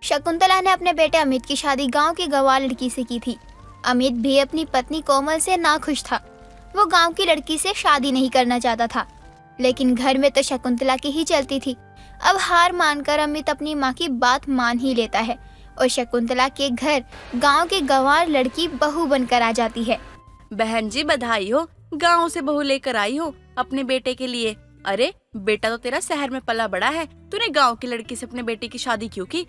शकुंतला ने अपने बेटे अमित की शादी गांव की गंवार लड़की से की थी। अमित भी अपनी पत्नी कोमल से नाखुश था। वो गांव की लड़की से शादी नहीं करना चाहता था, लेकिन घर में तो शकुंतला की ही चलती थी। अब हार मानकर अमित अपनी माँ की बात मान ही लेता है और शकुंतला के घर गांव की गंवार लड़की बहू बनकर आ जाती है। बहन जी बधाई हो, गांव से बहू लेकर आई हो अपने बेटे के लिए। अरे बेटा तो तेरा शहर में पला बड़ा है, तूने गांव की लड़की से अपने बेटे की शादी क्यों की?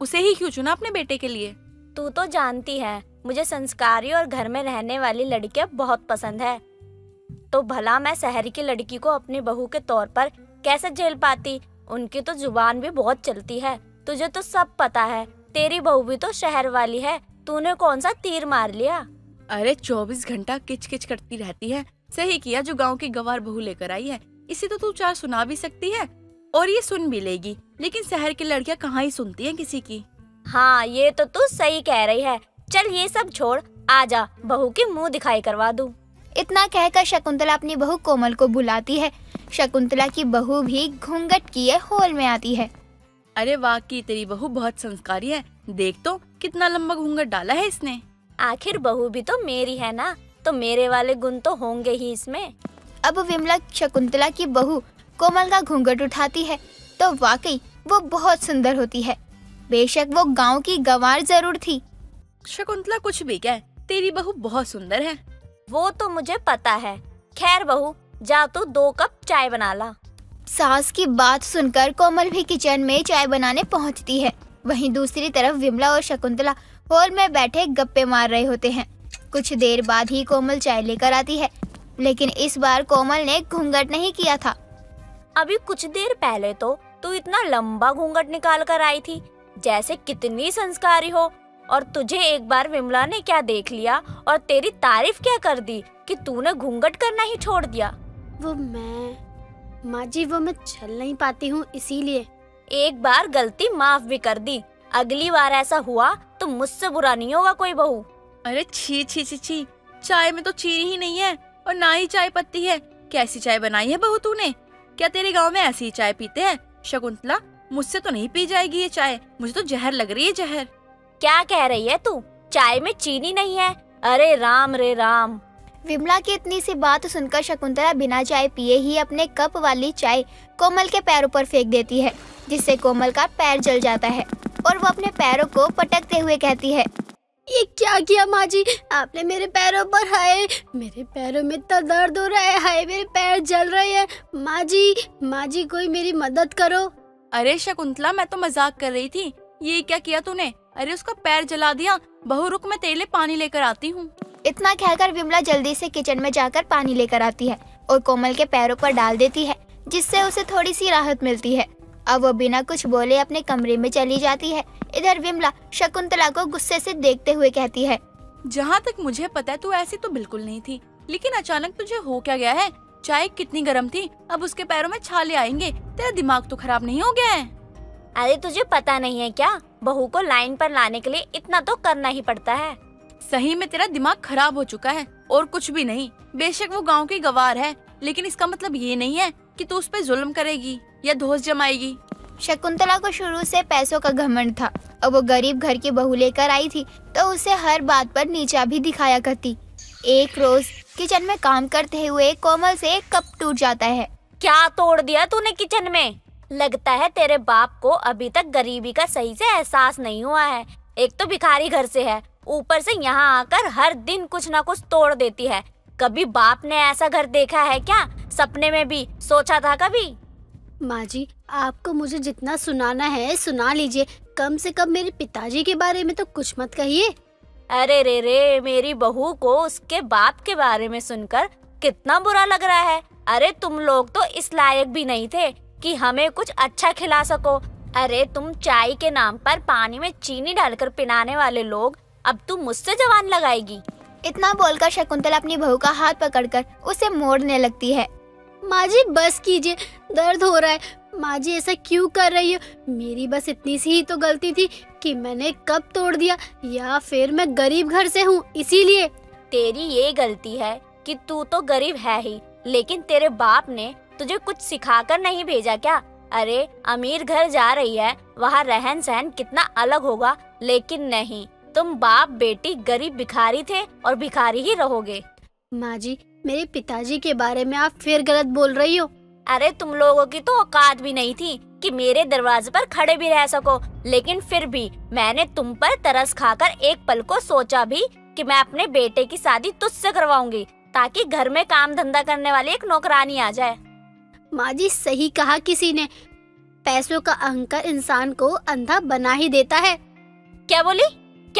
उसे ही क्यों चुना अपने बेटे के लिए? तू तो जानती है मुझे संस्कारी और घर में रहने वाली लड़कियां बहुत पसंद है, तो भला मैं शहर की लड़की को अपनी बहू के तौर पर कैसे झेल पाती? उनकी तो जुबान भी बहुत चलती है, तुझे तो सब पता है। तेरी बहू भी तो शहर वाली है, तूने कौन सा तीर मार लिया? अरे 24 घंटा किच किच करती रहती है। सही किया जो गांव की गंवार बहू लेकर आई है। इसे तो तू 4 सुना भी सकती है और ये सुन भी लेगी, लेकिन शहर की लड़कियां कहाँ ही सुनती हैं किसी की। हाँ ये तो तू सही कह रही है। चल ये सब छोड़, आजा बहू की मुंह दिखाई करवा दूं। इतना कहकर शकुंतला अपनी बहू कोमल को बुलाती है। शकुंतला की बहू भी घूंघट किए हॉल में आती है। अरे वाकई तेरी बहू बहुत संस्कारी है, देख तो कितना लंबा घूंघट डाला है इसने। आखिर बहू भी तो मेरी है ना, तो मेरे वाले गुण तो होंगे ही इसमें। अब विमला शकुंतला की बहू कोमल का घूंघट उठाती है तो वाकई वो बहुत सुंदर होती है। बेशक वो गांव की गंवार जरूर थी। शकुंतला कुछ भी कह, तेरी बहू बहुत सुंदर है। वो तो मुझे पता है। खैर बहू, जा तू 2 कप चाय बना ला। सास की बात सुनकर कोमल भी किचन में चाय बनाने पहुंचती है। वहीं दूसरी तरफ विमला और शकुंतला हॉल में बैठे गप्पे मार रहे होते हैं। कुछ देर बाद ही कोमल चाय लेकर आती है, लेकिन इस बार कोमल ने घूंघट नहीं किया था। अभी कुछ देर पहले तो तू इतना लंबा घूंघट निकाल कर आई थी, जैसे कितनी संस्कारी हो। और तुझे एक बार विमला ने क्या देख लिया और तेरी तारीफ क्या कर दी कि तूने घूंघट करना ही छोड़ दिया। वो माँ जी वो चल नहीं पाती हूँ इसीलिए। एक बार गलती माफ भी कर दी, अगली बार ऐसा हुआ तो मुझसे बुरा नहीं होगा कोई बहू। अरे छी छी छी छी, चाय में तो चीनी ही नहीं है और ना ही चाय पत्ती है। कैसी चाय बनाई है बहू तूने? क्या तेरे गांव में ऐसी ही चाय पीते हैं? शकुंतला मुझसे तो नहीं पी जाएगी ये चाय, मुझे तो जहर लग रही है, जहर। क्या कह रही है तू? चाय में चीनी नहीं है? अरे राम रे राम। विमला की इतनी सी बात सुनकर शकुंतला बिना चाय पिए ही अपने कप वाली चाय कोमल के पैरों पर फेंक देती है, जिससे कोमल का पैर जल जाता है और वो अपने पैरों को पटकते हुए कहती है, ये क्या किया माँ जी आपने मेरे पैरों पर? हाय मेरे पैरों में इतना दर्द हो रहा है, हाय मेरे पैर जल रहे हैं। माँ जी कोई मेरी मदद करो। अरे शकुंतला मैं तो मजाक कर रही थी, ये क्या किया तूने? अरे उसका पैर जला दिया। बहू रुक, मैं तेरे लिए पानी लेकर आती हूँ। इतना कहकर विमला जल्दी से किचन में जाकर पानी लेकर आती है और कोमल के पैरों पर डाल देती है, जिससे उसे थोड़ी सी राहत मिलती है। अब वो बिना कुछ बोले अपने कमरे में चली जाती है। इधर विमला शकुंतला को गुस्से से देखते हुए कहती है, जहाँ तक मुझे पता है तू ऐसी तो बिल्कुल नहीं थी, लेकिन अचानक तुझे हो क्या गया है? चाय कितनी गर्म थी, अब उसके पैरों में छाले आएंगे। तेरा दिमाग तो खराब नहीं हो गया है? अरे तुझे पता नहीं है क्या, बहू को लाइन पर लाने के लिए इतना तो करना ही पड़ता है। सही में तेरा दिमाग खराब हो चुका है और कुछ भी नहीं। बेशक वो गांव की गंवार है, लेकिन इसका मतलब ये नहीं है कि तू उस पर जुल्म करेगी या दोष जमाएगी। शकुंतला को शुरू से पैसों का घमंड था और वो गरीब घर की बहू लेकर आई थी तो उसे हर बात पर नीचा भी दिखाया करती। एक रोज किचन में काम करते हुए कोमल से एक कप टूट जाता है। क्या तोड़ दिया तूने किचन में? लगता है तेरे बाप को अभी तक गरीबी का सही से एहसास नहीं हुआ है। एक तो भिखारी घर से है, ऊपर से यहाँ आकर हर दिन कुछ ना कुछ तोड़ देती है। कभी बाप ने ऐसा घर देखा है क्या? सपने में भी सोचा था कभी? माँ जी आपको मुझे जितना सुनाना है सुना लीजिए, कम से कम मेरे पिताजी के बारे में तो कुछ मत कहिए। अरे रे मेरी बहू को उसके बाप के बारे में सुनकर कितना बुरा लग रहा है। अरे तुम लोग तो इस लायक भी नहीं थे कि हमें कुछ अच्छा खिला सको। अरे तुम चाय के नाम पर पानी में चीनी डालकर पिलाने वाले लोग, अब तुम मुझसे जवान लगाएगी? इतना बोलकर शकुंतला अपनी बहू का हाथ पकड़कर उसे मोड़ने लगती है। माँ जी बस कीजिए, दर्द हो रहा है। माँ जी ऐसा क्यों कर रही हो? मेरी बस इतनी सी ही तो गलती थी कि मैंने कप तोड़ दिया, या फिर मैं गरीब घर से हूँ इसीलिए। तेरी ये गलती है कि तू तो गरीब है ही, लेकिन तेरे बाप ने तुझे कुछ सिखाकर नहीं भेजा क्या? अरे अमीर घर जा रही है, वहाँ रहन सहन कितना अलग होगा, लेकिन नहीं, तुम बाप बेटी गरीब भिखारी थे और भिखारी ही रहोगे। माँ जी, मेरे पिताजी के बारे में आप फिर गलत बोल रही हो। अरे तुम लोगों की तो औकात भी नहीं थी कि मेरे दरवाजे पर खड़े भी रह सको, लेकिन फिर भी मैंने तुम पर तरस खाकर एक पल को सोचा भी कि मैं अपने बेटे की शादी तुझसे करवाऊंगी, ताकि घर में काम धंधा करने वाली एक नौकरानी आ जाए। माँ जी, सही कहा किसी ने, पैसों का अहंकार इंसान को अंधा बना ही देता है। क्या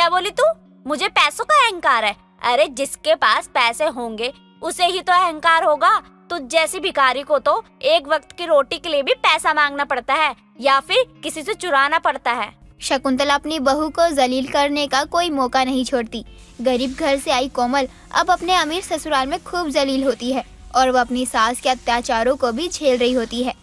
बोली तू? मुझे पैसों का अहंकार है? अरे जिसके पास पैसे होंगे उसे ही तो अहंकार होगा। तुझ जैसी भिखारी को तो एक वक्त की रोटी के लिए भी पैसा मांगना पड़ता है या फिर किसी से चुराना पड़ता है। शकुंतला अपनी बहू को जलील करने का कोई मौका नहीं छोड़ती। गरीब घर से आई कोमल अब अपने अमीर ससुराल में खूब जलील होती है और वह अपनी सास के अत्याचारों को भी झेल रही होती है।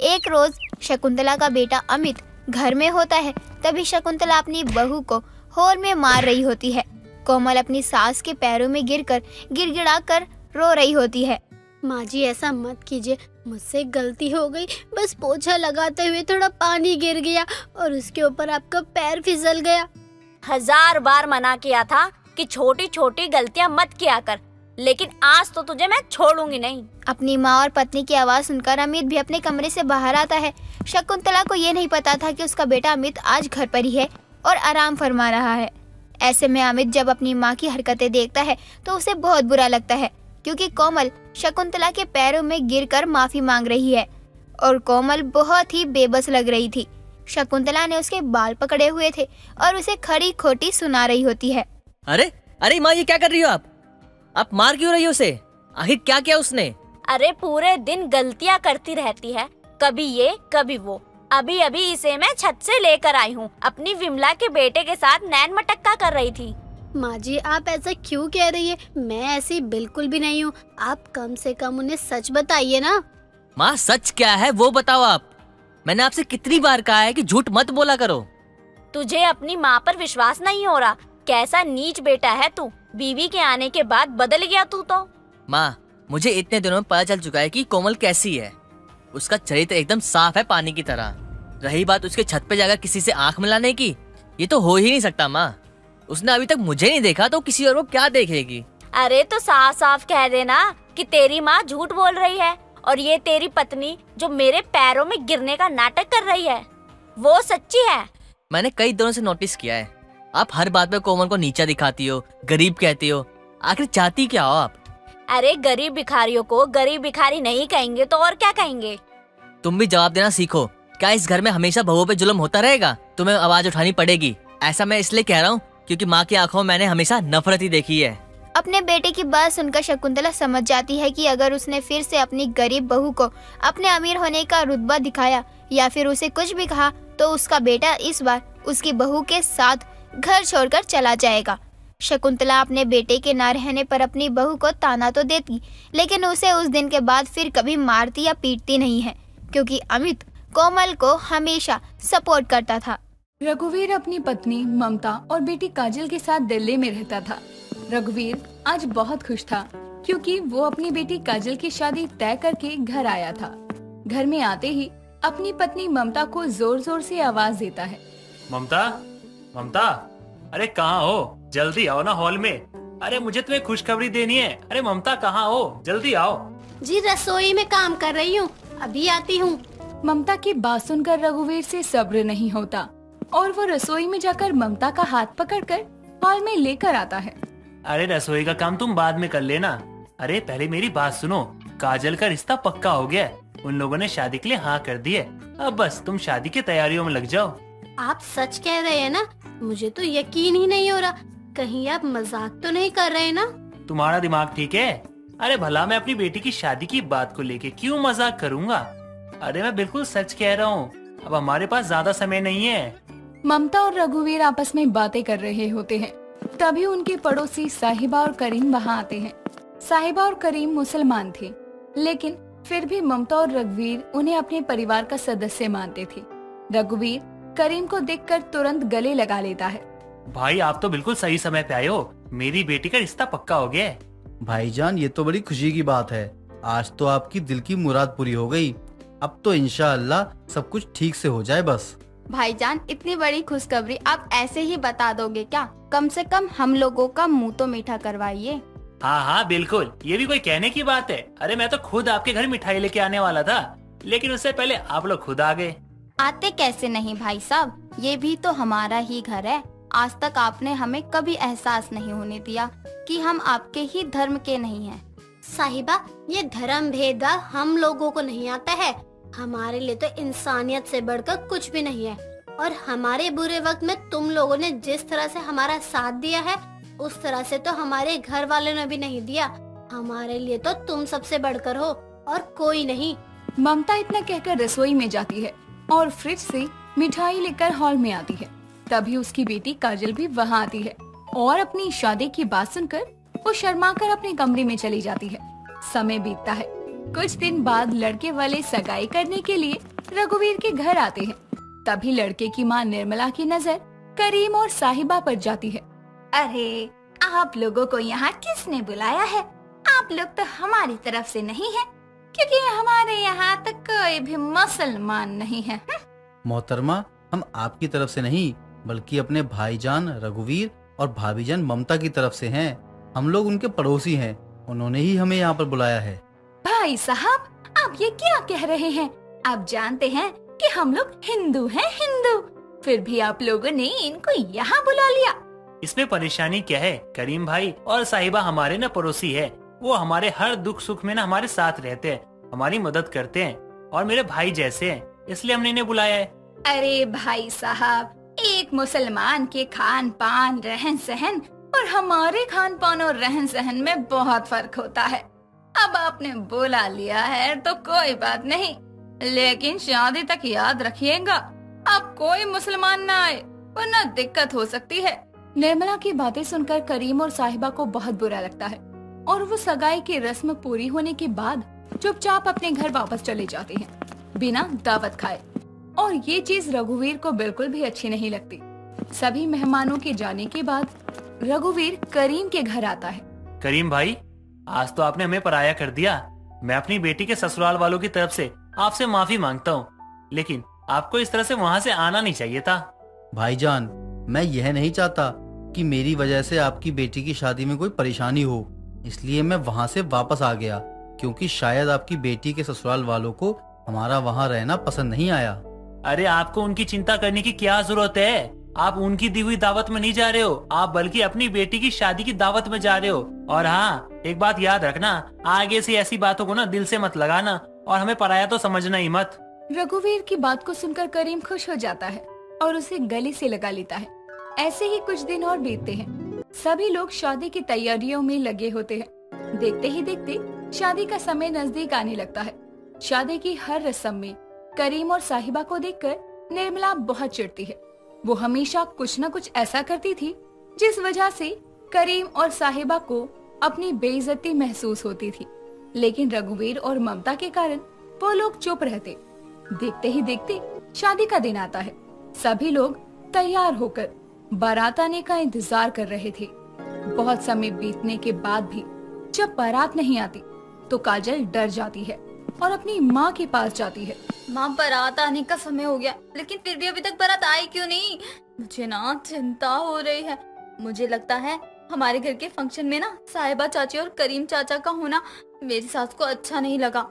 एक रोज शकुंतला का बेटा अमित घर में होता है, तभी शकुंतला अपनी बहू को हॉल में मार रही होती है। कोमल अपनी सास के पैरों में गिरकर गिड़गिड़ा कर रो रही होती है। माँ जी, ऐसा मत कीजिए, मुझसे गलती हो गई। बस पोछा लगाते हुए थोड़ा पानी गिर गया और उसके ऊपर आपका पैर फिसल गया। 1000 बार मना किया था कि छोटी छोटी गलतियां मत किया कर, लेकिन आज तो तुझे मैं छोड़ूंगी नहीं। अपनी माँ और पत्नी की आवाज सुनकर अमित भी अपने कमरे से बाहर आता है। शकुंतला को ये नहीं पता था कि उसका बेटा अमित आज घर पर ही है और आराम फरमा रहा है। ऐसे में अमित जब अपनी माँ की हरकतें देखता है तो उसे बहुत बुरा लगता है, क्योंकि कोमल शकुंतला के पैरों में गिरकर माफी मांग रही है और कोमल बहुत ही बेबस लग रही थी। शकुंतला ने उसके बाल पकड़े हुए थे और उसे खड़ी खोटी सुना रही होती है। अरे माँ, ये क्या कर रही हो आप मार क्यों रही हो उसे? आखिर क्या किया उसने? अरे पूरे दिन गलतियां करती रहती है, कभी ये कभी वो। अभी अभी इसे मैं छत से लेकर आई हूँ, अपनी विमला के बेटे के साथ नैन मटक्का कर रही थी। माँ जी, आप ऐसा क्यों कह रही है? मैं ऐसी बिल्कुल भी नहीं हूँ। आप कम से कम उन्हें सच बताइए ना। माँ, सच क्या है वो बताओ आप। मैंने आपसे कितनी बार कहा है कि झूठ मत बोला करो। तुझे अपनी माँ पर विश्वास नहीं हो रहा? कैसा नीच बेटा है तू, बीवी के आने के बाद बदल गया तू तो। माँ, मुझे इतने दिनों में पता चल चुका है कि कोमल कैसी है। उसका चरित्र एकदम साफ है, पानी की तरह। रही बात उसके छत पे जाकर किसी से आंख मिलाने की, ये तो हो ही नहीं सकता माँ। उसने अभी तक मुझे नहीं देखा तो किसी और को क्या देखेगी? अरे तो साफ साफ कह देना कि तेरी माँ झूठ बोल रही है और ये तेरी पत्नी जो मेरे पैरों में गिरने का नाटक कर रही है वो सच्ची है। मैंने कई दिनों से नोटिस किया है, आप हर बात में कोमल को नीचा दिखाती हो, गरीब कहती हो। आखिर चाहती क्या हो आप? अरे गरीब भिखारियों को गरीब भिखारी नहीं कहेंगे तो और क्या कहेंगे? तुम भी जवाब देना सीखो। क्या इस घर में हमेशा बहुओं पे जुल्म होता रहेगा? तुम्हें आवाज उठानी पड़ेगी। ऐसा मैं इसलिए कह रहा हूँ क्योंकि माँ की आंखों में मैंने हमेशा नफरत ही देखी है। अपने बेटे की बात सुनकर शकुंतला समझ जाती है कि अगर उसने फिर से अपनी गरीब बहू को अपने अमीर होने का रुतबा दिखाया या फिर उसे कुछ भी कहा तो उसका बेटा इस बार उसकी बहू के साथ घर छोड़कर चला जाएगा। शकुंतला अपने बेटे के ना रहने पर अपनी बहू को ताना तो देती, लेकिन उसे उस दिन के बाद फिर कभी मारती या पीटती नहीं है, क्योंकि अमित कोमल को हमेशा सपोर्ट करता था। रघुवीर अपनी पत्नी ममता और बेटी काजल के साथ दिल्ली में रहता था। रघुवीर आज बहुत खुश था क्योंकि वो अपनी बेटी काजल की शादी तय करके घर आया था। घर में आते ही अपनी पत्नी ममता को जोर जोर से आवाज देता है। ममता, अरे कहाँ हो? जल्दी आओ ना हॉल में। अरे मुझे तुम्हें खुशखबरी देनी है। अरे ममता कहाँ हो? जल्दी आओ। जी रसोई में काम कर रही हूँ, अभी आती हूँ। ममता की बात सुनकर रघुवीर से सब्र नहीं होता और वो रसोई में जाकर ममता का हाथ पकड़कर हॉल में लेकर आता है। अरे रसोई का काम तुम बाद में कर लेना। अरे पहले मेरी बात सुनो। काजल का रिश्ता पक्का हो गया है। उन लोगों ने शादी के लिए हाँ कर दी है। अब बस तुम शादी की तैयारियों में लग जाओ। आप सच कह रहे हैं ना? मुझे तो यकीन ही नहीं हो रहा। कहीं आप मजाक तो नहीं कर रहे ना? तुम्हारा दिमाग ठीक है? अरे भला मैं अपनी बेटी की शादी की बात को लेके क्यों मजाक करूँगा? अरे मैं बिल्कुल सच कह रहा हूँ। अब हमारे पास ज्यादा समय नहीं है। ममता और रघुवीर आपस में बातें कर रहे होते हैं। तभी उनके पड़ोसी साहिबा और करीम वहाँ आते हैं। साहिबा और करीम मुसलमान थे, लेकिन फिर भी ममता और रघुवीर उन्हें अपने परिवार का सदस्य मानते थे। रघुवीर करीम को देखकर तुरंत गले लगा लेता है। भाई आप तो बिल्कुल सही समय पे आए हो। मेरी बेटी का रिश्ता पक्का हो गया है। भाईजान, ये तो बड़ी खुशी की बात है। आज तो आपकी दिल की मुराद पूरी हो गई। अब तो इंशाअल्लाह सब कुछ ठीक से हो जाए बस। भाईजान, इतनी बड़ी खुशखबरी आप ऐसे ही बता दोगे क्या? कम से कम हम लोगों का मुंह तो मीठा करवाइए। हाँ हाँ बिल्कुल, ये भी कोई कहने की बात है। अरे मैं तो खुद आपके घर मिठाई लेके आने वाला था, लेकिन उससे पहले आप लोग खुद आ गए। आते कैसे नहीं भाई साहब, ये भी तो हमारा ही घर है। आज तक आपने हमें कभी एहसास नहीं होने दिया कि हम आपके ही धर्म के नहीं हैं। साहिबा, ये धर्म भेदभाव हम लोगों को नहीं आता है। हमारे लिए तो इंसानियत से बढ़कर कुछ भी नहीं है। और हमारे बुरे वक्त में तुम लोगों ने जिस तरह से हमारा साथ दिया है, उस तरह से तो हमारे घर वालों ने भी नहीं दिया। हमारे लिए तो तुम सबसे बढ़कर हो और कोई नहीं। ममता इतना कहकर रसोई में जाती है और फ्रिज से मिठाई लेकर हॉल में आती है। तभी उसकी बेटी काजल भी वहाँ आती है और अपनी शादी की बात सुनकर वो शर्माकर अपने कमरे में चली जाती है। समय बीतता है। कुछ दिन बाद लड़के वाले सगाई करने के लिए रघुवीर के घर आते हैं। तभी लड़के की माँ निर्मला की नजर करीम और साहिबा पर जाती है। अरे, आप लोगों को यहाँ किसने बुलाया है? आप लोग तो हमारी तरफ से नहीं हैं, क्योंकि हमारे यहाँ तो कोई भी मुसलमान नहीं है। मोहतरमा, हम आपकी तरफ से नहीं बल्कि अपने भाईजान रघुवीर और भाभीजान ममता की तरफ से हैं। हम लोग उनके पड़ोसी हैं, उन्होंने ही हमें यहाँ पर बुलाया है। भाई साहब, आप ये क्या कह रहे हैं? आप जानते हैं कि हम लोग हिंदू हैं, हिंदू। फिर भी आप लोगों ने इनको यहाँ बुला लिया। इसमें परेशानी क्या है? करीम भाई और साहिबा हमारे न पड़ोसी है। वो हमारे हर दुख सुख में न हमारे साथ रहते हैं, हमारी मदद करते हैं और मेरे भाई जैसे हैं, इसलिए हमने इन्हें बुलाया है। अरे भाई साहब, एक मुसलमान के खान पान, रहन सहन और हमारे खान पान और रहन सहन में बहुत फर्क होता है। अब आपने बुला लिया है तो कोई बात नहीं, लेकिन शादी तक याद रखिएगा, अब कोई मुसलमान न आए वरना दिक्कत हो सकती है। निर्मला की बातें सुनकर करीम और साहिबा को बहुत बुरा लगता है और वो सगाई की रस्म पूरी होने के बाद चुपचाप अपने घर वापस चले जाते हैं बिना दावत खाए। और ये चीज रघुवीर को बिल्कुल भी अच्छी नहीं लगती। सभी मेहमानों के जाने के बाद रघुवीर करीम के घर आता है। करीम भाई, आज तो आपने हमें पराया कर दिया। मैं अपनी बेटी के ससुराल वालों की तरफ से आपसे माफी मांगता हूँ, लेकिन आपको इस तरह से वहाँ से आना नहीं चाहिए था। भाईजान, मैं यह नहीं चाहता कि मेरी वजह से आपकी बेटी की शादी में कोई परेशानी हो, इसलिए मैं वहाँ से वापस आ गया, क्योंकि शायद आपकी बेटी के ससुराल वालों को हमारा वहाँ रहना पसंद नहीं आया। अरे आपको उनकी चिंता करने की क्या जरूरत है? आप उनकी दी हुई दावत में नहीं जा रहे हो, आप बल्कि अपनी बेटी की शादी की दावत में जा रहे हो। और हाँ, एक बात याद रखना, आगे से ऐसी बातों को ना दिल से मत लगाना और हमें पराया तो समझना ही मत। रघुवीर की बात को सुनकर करीम खुश हो जाता है और उसे गले से लगा लेता है। ऐसे ही कुछ दिन और बीतते हैं। सभी लोग शादी की तैयारियों में लगे होते हैं। देखते ही देखते शादी का समय नजदीक आने लगता है। शादी की हर रस्म में करीम और साहिबा को देखकर निर्मला बहुत चिढ़ती है। वो हमेशा कुछ न कुछ ऐसा करती थी जिस वजह से करीम और साहिबा को अपनी बेइज्जती महसूस होती थी, लेकिन रघुवीर और ममता के कारण वो लोग चुप रहते। देखते ही देखते शादी का दिन आता है। सभी लोग तैयार होकर बारात आने का इंतजार कर रहे थे। बहुत समय बीतने के बाद भी जब बारात नहीं आती तो काजल डर जाती है और अपनी माँ के पास जाती है। माँ, बारात आने का समय हो गया, लेकिन फिर भी अभी तक बारात आई क्यों नहीं? मुझे ना चिंता हो रही है। मुझे लगता है हमारे घर के फंक्शन में ना साहिबा चाची और करीम चाचा का होना मेरी सास को अच्छा नहीं लगा।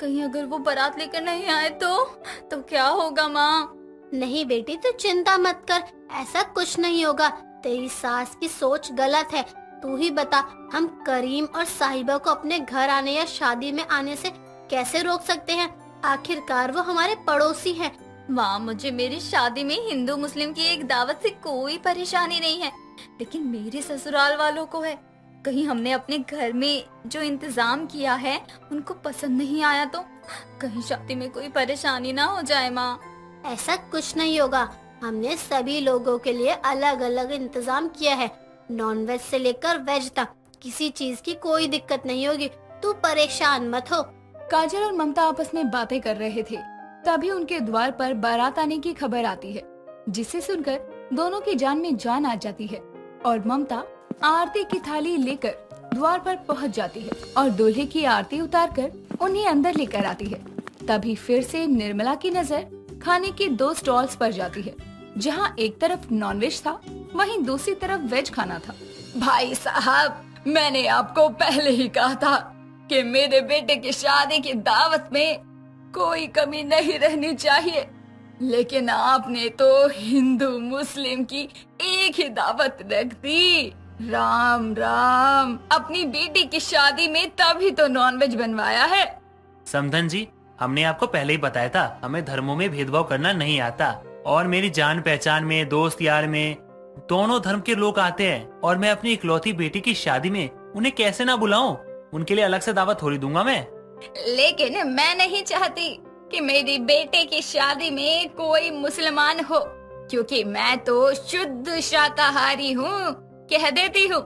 कहीं अगर वो बारात लेकर नहीं आए तो क्या होगा माँ? नहीं बेटी, तू चिंता मत कर, ऐसा कुछ नहीं होगा। तेरी सास की सोच गलत है। तू ही बता, हम करीम और साहिबा को अपने घर आने या शादी में आने से कैसे रोक सकते हैं? आखिरकार वो हमारे पड़ोसी हैं। माँ, मुझे मेरी शादी में हिंदू मुस्लिम की एक दावत से कोई परेशानी नहीं है, लेकिन मेरे ससुराल वालों को है। कहीं हमने अपने घर में जो इंतजाम किया है उनको पसंद नहीं आया तो कहीं शादी में कोई परेशानी ना हो जाए माँ। ऐसा कुछ नहीं होगा। हमने सभी लोगों के लिए अलग अलग इंतजाम किया है, नॉन वेज से लेकर वेज तक। किसी चीज की कोई दिक्कत नहीं होगी, तू परेशान मत हो। काजल और ममता आपस में बातें कर रहे थे। तभी उनके द्वार पर बारात आने की खबर आती है, जिसे सुनकर दोनों की जान में जान आ जाती है और ममता आरती की थाली लेकर द्वार पर पहुंच जाती है और दूल्हे की आरती उतारकर उन्हें अंदर लेकर आती है। तभी फिर से निर्मला की नजर खाने की 2 स्टॉल्स पर जाती है, जहाँ एक तरफ नॉनवेज था, वहीं दूसरी तरफ वेज खाना था। भाई साहब, मैंने आपको पहले ही कहा था कि मेरे बेटे की शादी की दावत में कोई कमी नहीं रहनी चाहिए, लेकिन आपने तो हिंदू मुस्लिम की एक ही दावत रख दी। राम राम, अपनी बेटी की शादी में तभी तो नॉनवेज बनवाया है। समधन जी, हमने आपको पहले ही बताया था, हमें धर्मों में भेदभाव करना नहीं आता, और मेरी जान पहचान में, दोस्त यार में दोनों धर्म के लोग आते हैं, और मैं अपनी इकलौती बेटी की शादी में उन्हें कैसे ना बुलाऊं? उनके लिए अलग से दावत थोड़ी दूंगा मैं। लेकिन मैं नहीं चाहती कि मेरी बेटे की शादी में कोई मुसलमान हो, क्योंकि मैं तो शुद्ध शाकाहारी हूँ, कह देती हूँ।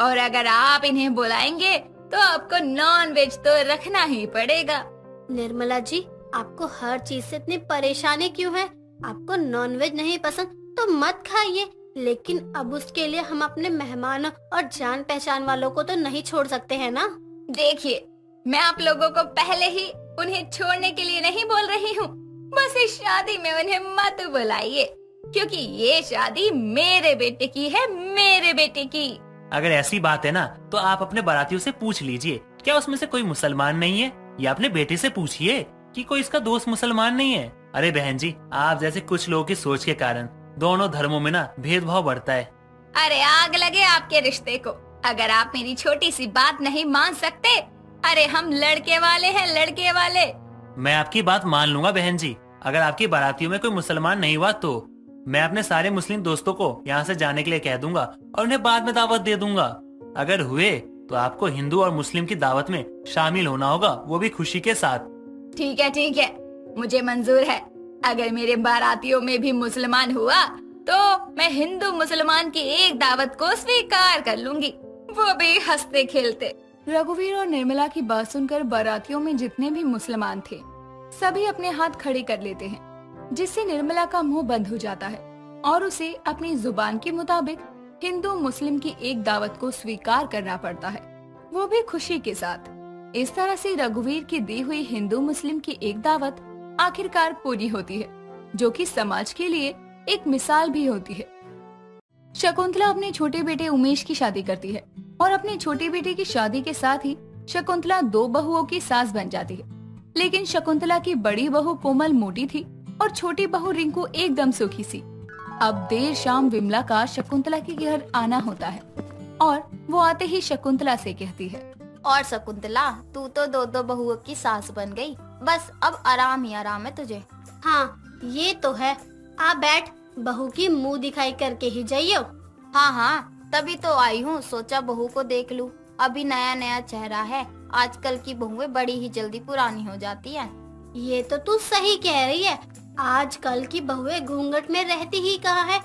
और अगर आप इन्हें बुलाएंगे तो आपको नॉन वेज तो रखना ही पड़ेगा। निर्मला जी, आपको हर चीज से इतनी परेशानी क्यों है? आपको नॉनवेज नहीं पसंद तो मत खाइए, लेकिन अब उसके लिए हम अपने मेहमानों और जान पहचान वालों को तो नहीं छोड़ सकते हैं ना। देखिए, मैं आप लोगों को पहले ही उन्हें छोड़ने के लिए नहीं बोल रही हूँ, बस इस शादी में उन्हें मत बुलाइए, क्योंकि ये शादी मेरे बेटे की है, मेरे बेटे की। अगर ऐसी बात है ना, तो आप अपने बारातियों से पूछ लीजिए, क्या उसमें से कोई मुसलमान नहीं है, या अपने बेटे से पूछिए कि कोई इसका दोस्त मुसलमान नहीं है। अरे बहन जी, आप जैसे कुछ लोगों की सोच के कारण दोनों धर्मों में ना भेदभाव बढ़ता है। अरे आग लगे आपके रिश्ते को, अगर आप मेरी छोटी सी बात नहीं मान सकते। अरे हम लड़के वाले हैं, लड़के वाले। मैं आपकी बात मान लूंगा बहन जी, अगर आपकी बारातियों में कोई मुसलमान नहीं हुआ तो मैं अपने सारे मुस्लिम दोस्तों को यहाँ से जाने के लिए कह दूंगा और उन्हें बाद में दावत दे दूंगा। अगर हुए तो आपको हिंदू और मुस्लिम की दावत में शामिल होना होगा, वो भी खुशी के साथ। ठीक है, मुझे मंजूर है। अगर मेरे बारातियों में भी मुसलमान हुआ तो मैं हिंदू मुसलमान की एक दावत को स्वीकार कर लूंगी, वो भी हंसते खेलते। रघुवीर और निर्मला की बात सुनकर बारातियों में जितने भी मुसलमान थे सभी अपने हाथ खड़े कर लेते हैं, जिससे निर्मला का मुंह बंद हो जाता है और उसे अपनी जुबान के मुताबिक हिंदू मुस्लिम की एक दावत को स्वीकार करना पड़ता है, वो भी खुशी के साथ। इस तरह से रघुवीर की दी हुई हिंदू मुस्लिम की एक दावत आखिरकार पूरी होती है, जो कि समाज के लिए एक मिसाल भी होती है। शकुंतला अपने छोटे बेटे उमेश की शादी करती है और अपने छोटे बेटे की शादी के साथ ही शकुंतला 2 बहुओं की सास बन जाती है। लेकिन शकुंतला की बड़ी बहू कोमल मोटी थी और छोटी बहू रिंकू एकदम सूखी सी। अब देर शाम विमला का शकुंतला के घर आना होता है और वो आते ही शकुंतला से कहती है, और शकुंतला, तू तो 2 बहुओं की सास बन गई, बस अब आराम ही आराम है तुझे। हाँ ये तो है, आ बैठ, बहू की मुंह दिखाई करके ही जाइयो। हाँ, तभी तो आई हूँ, सोचा बहू को देख लूँ, अभी नया नया चेहरा है, आजकल की बहुएं बड़ी ही जल्दी पुरानी हो जाती हैं। ये तो तू सही कह रही है, आजकल की बहुएं घूंघट में रहती ही कहाँ है,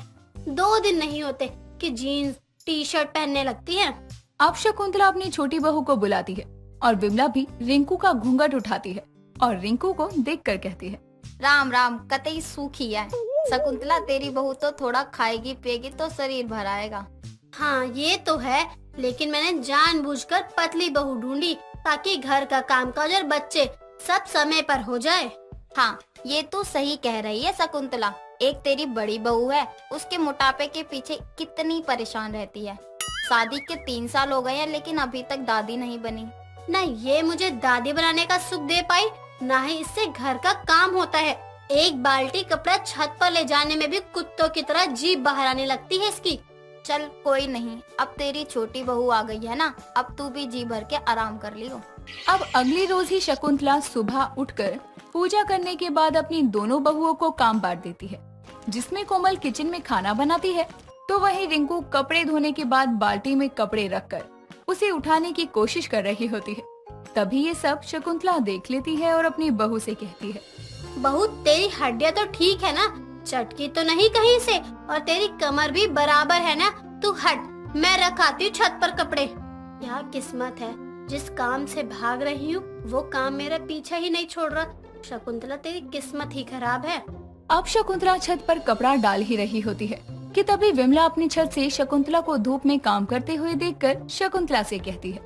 2 दिन नहीं होते कि जीन्स टी शर्ट पहनने लगती हैं। अब शकुंतला अपनी छोटी बहू को बुलाती है और विमला भी रिंकू का घूंघट उठाती है और रिंकू को देखकर कहती है, राम राम, कतई सूखी है। शकुंतला, तेरी बहू तो थोड़ा खाएगी पिएगी तो शरीर भर आएगा। हाँ ये तो है, लेकिन मैंने जानबूझकर पतली बहू ढूंढी ताकि घर का कामकाज और बच्चे सब समय पर हो जाए। हाँ, ये तो सही कह रही है शकुंतला। एक तेरी बड़ी बहू है, उसके मोटापे के पीछे कितनी परेशान रहती है। शादी के 3 साल हो गए हैं, लेकिन अभी तक दादी नहीं बनी। न ये मुझे दादी बनाने का सुख दे पाई, न ही इससे घर का काम होता है। एक बाल्टी कपड़ा छत पर ले जाने में भी कुत्तों की तरह जीभ बाहर आने लगती है इसकी। चल कोई नहीं, अब तेरी छोटी बहू आ गई है ना, अब तू भी जी भर के आराम कर लियो। अब अगली रोज ही शकुंतला सुबह उठकर पूजा करने के बाद अपनी दोनों बहुओं को काम बांट देती है, जिसमें कोमल किचन में खाना बनाती है तो वहीं रिंकू कपड़े धोने के बाद बाल्टी में कपड़े रखकर उसे उठाने की कोशिश कर रही होती है। तभी ये सब शकुंतला देख लेती है और अपनी बहू से कहती है, बहू तेरी हड्डियाँ तो ठीक है ना, चटकी तो नहीं कहीं से, और तेरी कमर भी बराबर है ना, तू हट, मैं रखाती हूँ छत पर कपड़े। क्या किस्मत है, जिस काम से भाग रही हूँ वो काम मेरा पीछा ही नहीं छोड़ रहा। शकुंतला तेरी किस्मत ही खराब है। अब शकुंतला छत पर कपड़ा डाल ही रही होती है कि तभी विमला अपनी छत से शकुंतला को धूप में काम करते हुए देखकर शकुंतला से कहती है,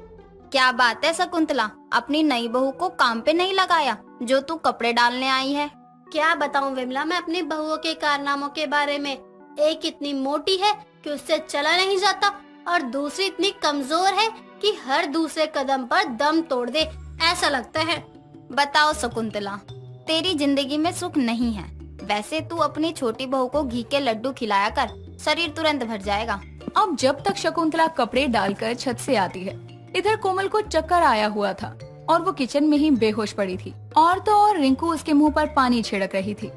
क्या बात है शकुंतला, अपनी नई बहू को काम पे नहीं लगाया? जो तू कपड़े डालने आई है। क्या बताऊं विमला मैं अपनी बहुओं के कारनामों के बारे में। एक इतनी मोटी है कि उससे चला नहीं जाता और दूसरी इतनी कमजोर है कि हर दूसरे कदम पर दम तोड़ दे ऐसा लगता है। बताओ शकुंतला, तेरी जिंदगी में सुख नहीं है। वैसे तू अपनी छोटी बहू को घी के लड्डू खिलाया कर, शरीर तुरंत भर जाएगा। अब जब तक शकुंतला कपड़े डालकर छत से आती है, इधर कोमल को चक्कर आया हुआ था और वो किचन में ही बेहोश पड़ी थी। और तो और रिंकू उसके मुंह पर पानी छिड़क रही थी।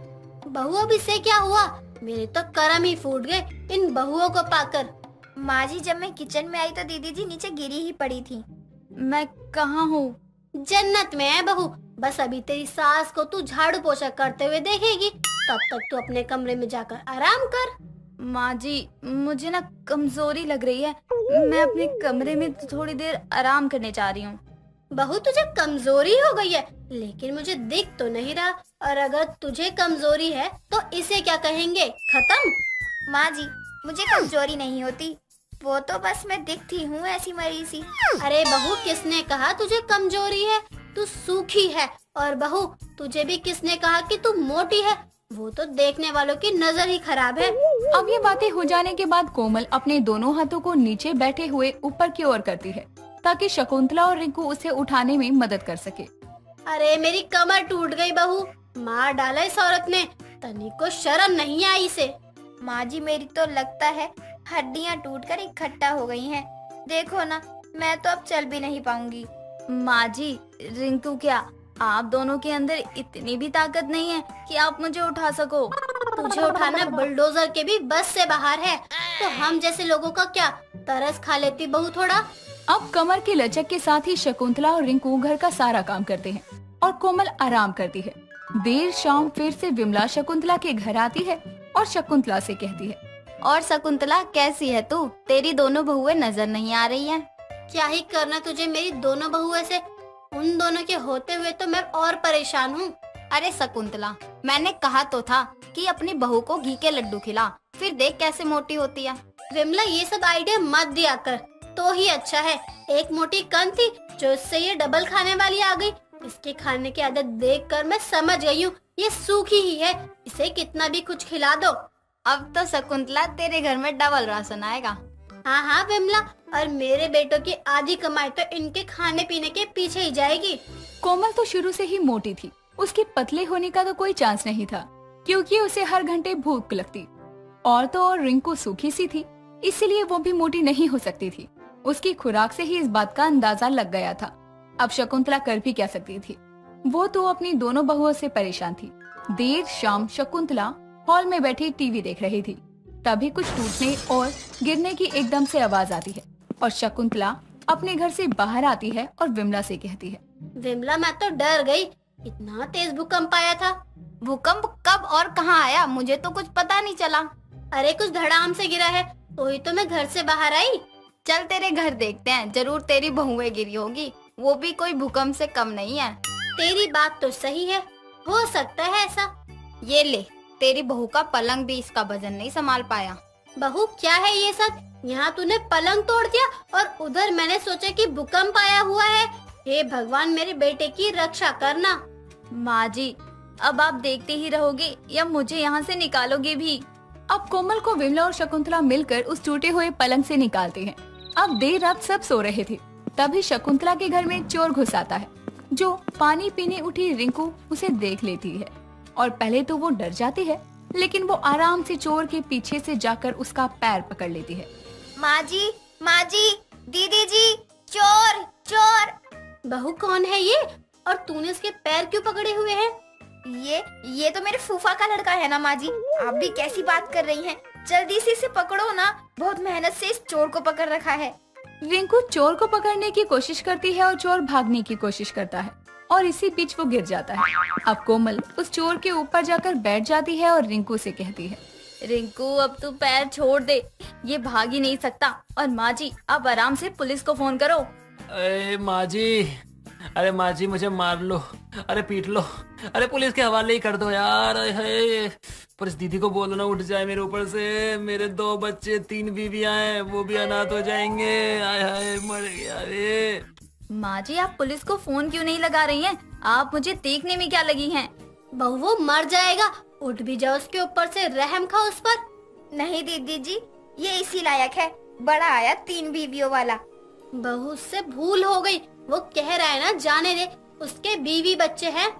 बहू अब इससे क्या हुआ? मेरे तो करम ही फूट गए इन बहुओं को पाकर। माँ जी, जब मैं किचन में आई तो दीदी जी नीचे गिरी ही पड़ी थी। मैं कहाँ हूँ? जन्नत में है बहू। बस अभी तेरी सास को तू झाड़ू पोछा करते हुए देखेगी, तब तक तू अपने कमरे में जाकर आराम कर। माँ जी, मुझे ना कमजोरी लग रही है। मैं अपने कमरे में थोड़ी देर आराम करने जा रही हूँ। बहू तुझे कमजोरी हो गई है, लेकिन मुझे दिख तो नहीं रहा। और अगर तुझे कमजोरी है तो इसे क्या कहेंगे, खत्म? माँ जी, मुझे कमजोरी नहीं होती, वो तो बस मैं दिखती हूँ ऐसी मरी सी। अरे बहू, किसने कहा तुझे कमजोरी है? तू सूखी है। और बहू, तुझे भी किसने कहा कि तू मोटी है? वो तो देखने वालों की नजर ही खराब है। अब ये बातें हो जाने के बाद कोमल अपने दोनों हाथों को नीचे बैठे हुए ऊपर की ओर करती है ताकि शकुंतला और रिंकू उसे उठाने में मदद कर सके। अरे मेरी कमर टूट गई बहू, मार डाला इस औरत ने। तनी को शर्म नहीं आई इसे। माँ जी, मेरी तो लगता है हड्डियाँ टूटकर इकट्ठा हो गई हैं। देखो ना, मैं तो अब चल भी नहीं पाऊंगी। माँ जी, रिंकू क्या आप दोनों के अंदर इतनी भी ताकत नहीं है कि आप मुझे उठा सको? तुझे उठाना बुलडोजर के भी बस से बाहर है, तो हम जैसे लोगों का क्या तरस खा लेती बहू थोड़ा। अब कमर के लचक के साथ ही शकुंतला और रिंकू घर का सारा काम करते हैं और कोमल आराम करती है। देर शाम फिर से विमला शकुंतला के घर आती है और शकुंतला से कहती है, और शकुंतला कैसी है तू? तेरी दोनों बहुएं नजर नहीं आ रही हैं। क्या ही करना तुझे मेरी दोनों बहुएं से? उन दोनों के होते हुए तो मैं और परेशान हूँ। अरे शकुंतला, मैंने कहा तो था कि अपनी बहू को घी के लड्डू खिला, फिर देख कैसे मोटी होती है। विमला, ये सब आइडिया मत दिया कर, तो ही अच्छा है। एक मोटी कन थी जो इससे ये डबल खाने वाली आ गई। इसके खाने की आदत देखकर मैं समझ गई हूँ ये सूखी ही है, इसे कितना भी कुछ खिला दो। अब तो शकुंतला तेरे घर में डबल राशन आएगा। हाँ हाँ विमला, और मेरे बेटों की आधी कमाई तो इनके खाने पीने के पीछे ही जाएगी। कोमल तो शुरू से ही मोटी थी, उसके पतले होने का तो कोई चांस नहीं था क्योंकि उसे हर घंटे भूख लगती। और तो और रिंकू सूखी सी थी, इसलिए वो भी मोटी नहीं हो सकती थी। उसकी खुराक से ही इस बात का अंदाजा लग गया था। अब शकुंतला कर भी क्या सकती थी? वो तो अपनी दोनों बहुओं से परेशान थी। देर शाम शकुंतला हॉल में बैठी टीवी देख रही थी, तभी कुछ टूटने और गिरने की एकदम से आवाज आती है और शकुंतला अपने घर से बाहर आती है और विमला से कहती है, विमला मैं तो डर गई, इतना तेज भूकंप आया था। भूकंप कब और कहाँ आया? मुझे तो कुछ पता नहीं चला। अरे कुछ धड़ाम से गिरा है, तो ही तो मैं घर से बाहर आई। चल तेरे घर देखते हैं, जरूर तेरी बहुएं गिरी होगी, वो भी कोई भूकंप से कम नहीं है। तेरी बात तो सही है, हो सकता है ऐसा। ये ले, तेरी बहू का पलंग भी इसका वजन नहीं संभाल पाया। बहू क्या है ये सब? यहाँ तूने पलंग तोड़ दिया और उधर मैंने सोचा कि भूकंप आया हुआ है। हे भगवान, मेरे बेटे की रक्षा करना। माँ जी, अब आप देखते ही रहोगे या मुझे यहाँ से निकालोगे भी? अब कोमल को विमला और शकुंतला मिलकर उस टूटे हुए पलंग से निकालते हैं। अब देर रात सब सो रहे थे, तभी शकुंतला के घर में चोर घुस आता है, जो पानी पीने उठी रिंकू उसे देख लेती है और पहले तो वो डर जाती है, लेकिन वो आराम से चोर के पीछे से जाकर उसका पैर पकड़ लेती है। माँ जी, दीदी जी, चोर चोर। बहू कौन है ये, और तूने इसके पैर क्यों पकड़े हुए हैं? ये तो मेरे फूफा का लड़का है ना माँ जी, आप भी कैसी बात कर रही हैं? जल्दी से इसे पकड़ो ना, बहुत मेहनत से इस चोर को पकड़ रखा है। रिंकू चोर को पकड़ने की कोशिश करती है और चोर भागने की कोशिश करता है और इसी बीच वो गिर जाता है। अब कोमल उस चोर के ऊपर जाकर बैठ जाती है और रिंकू से कहती है, रिंकू अब तू पैर छोड़ दे, ये भाग ही नहीं सकता। और माँ जी, आप आराम से पुलिस को फोन करो। अरे माँ जी मुझे मार लो, अरे पीट लो, अरे पुलिस के हवाले ही कर दो यार। है पुलिस दीदी को बोलो ना उठ जाए मेरे ऊपर से। मेरे 2 बच्चे 3 बीवियां हैं, वो भी अनाथ हो जाएंगे। आय हाय मर गया रे। माँ जी, आप पुलिस को फोन क्यों नहीं लगा रही हैं? आप मुझे देखने में क्या लगी हैं? बहू वो मर जाएगा, उठ भी जाओ उसके ऊपर से, रहम खाओ उस पर। नहीं दीदी जी, ये इसी लायक है, बड़ा आया 3 बीवियों वाला। बहू उससे भूल हो गई, वो कह रहा है ना जाने दे, उसके बीवी बच्चे हैं।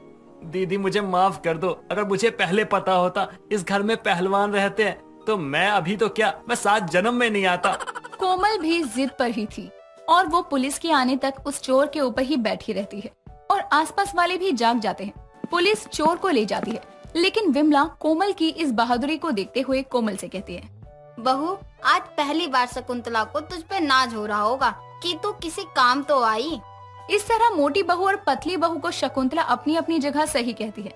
दीदी मुझे माफ कर दो, अगर मुझे पहले पता होता इस घर में पहलवान रहते हैं तो मैं अभी तो क्या, मैं 7 जन्म में नहीं आता। कोमल भी जिद पर ही थी और वो पुलिस के आने तक उस चोर के ऊपर ही बैठी रहती है और आसपास वाले भी जाग जाते हैं। पुलिस चोर को ले जाती है, लेकिन विमला कोमल की इस बहादुरी को देखते हुए कोमल से कहती है, बहू आज पहली बार शकुंतला को तुझ पे नाज हो रहा होगा कि तू किसी काम तो आई। इस तरह मोटी बहू और पतली बहू को शकुंतला अपनी अपनी जगह सही कहती है।